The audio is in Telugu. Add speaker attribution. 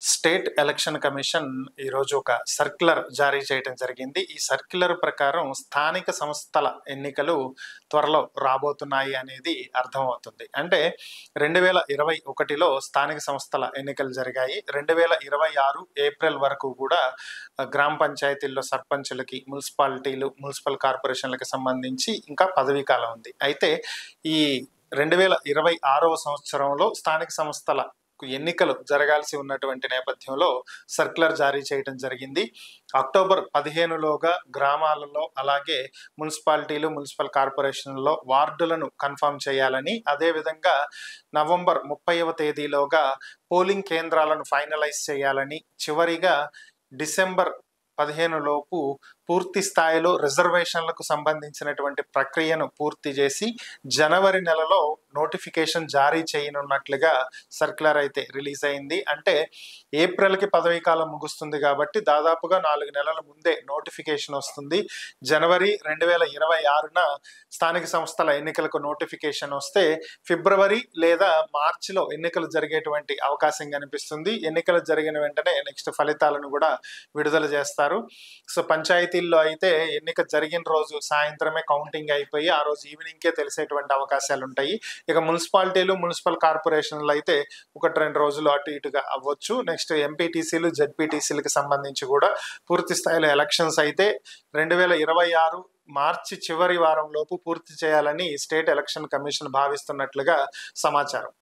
Speaker 1: స్టేట్ ఎలక్షన్ కమిషన్ ఈరోజు ఒక సర్క్యులర్ జారీ చేయడం జరిగింది. ఈ సర్క్యులర్ ప్రకారం స్థానిక సంస్థల ఎన్నికలు త్వరలో రాబోతున్నాయి అనేది అర్థమవుతుంది. అంటే 2021లో స్థానిక సంస్థల ఎన్నికలు జరిగాయి. 2026 ఏప్రిల్ వరకు కూడా గ్రామ పంచాయతీల్లో సర్పంచులకి, మున్సిపాలిటీలు, మున్సిపల్ కార్పొరేషన్లకు సంబంధించి ఇంకా పదవీ కాలం ఉంది. అయితే ఈ 2026వ సంవత్సరంలో స్థానిక సంస్థల ఎన్నికలు జరగాల్సి ఉన్నటువంటి నేపథ్యంలో సర్క్యులర్ జారీ చేయడం జరిగింది. అక్టోబర్ 15లోగా గ్రామాలలో అలాగే మున్సిపాలిటీలు, మున్సిపల్ కార్పొరేషన్లో వార్డులను కన్ఫర్మ్ చేయాలని, అదేవిధంగా నవంబర్ 30వ తేదీలోగా పోలింగ్ కేంద్రాలను ఫైనలైజ్ చేయాలని, చివరిగా డిసెంబర్ 15 లోపు పూర్తి స్థాయిలో రిజర్వేషన్లకు సంబంధించినటువంటి ప్రక్రియను పూర్తి చేసి జనవరి నెలలో నోటిఫికేషన్ జారీ చేయనున్నట్లుగా సర్క్యులర్ అయితే రిలీజ్ అయింది. అంటే ఏప్రిల్కి పదవీ కాలం ముగుస్తుంది కాబట్టి దాదాపుగా 4 నెలల ముందే నోటిఫికేషన్ వస్తుంది. జనవరి 2026న స్థానిక సంస్థల ఎన్నికలకు నోటిఫికేషన్ వస్తే ఫిబ్రవరి లేదా మార్చిలో ఎన్నికలు జరిగేటువంటి అవకాశం కనిపిస్తుంది. ఎన్నికలు జరిగిన వెంటనే నెక్స్ట్ ఫలితాలను కూడా విడుదల చేస్తారు. సో పంచాయతీల్లో అయితే ఎన్నిక జరిగిన రోజు సాయంత్రమే కౌంటింగ్ అయిపోయి ఆ రోజు ఈవినింగ్కే తెలిసేటువంటి అవకాశాలు ఉంటాయి. ఇక మున్సిపాలిటీలు, మున్సిపల్ కార్పొరేషన్లు అయితే 1-2 రోజులు అటు ఇటుగా అవ్వచ్చు. నెక్స్ట్ ఎంపీటీసీలు, జెడ్పీటీసీలకు సంబంధించి కూడా పూర్తి స్థాయిలో ఎలక్షన్స్ అయితే 2026 మార్చి చివరి వారం లోపు పూర్తి చేయాలని స్టేట్ ఎలక్షన్ కమిషన్ భావిస్తున్నట్లుగా సమాచారం.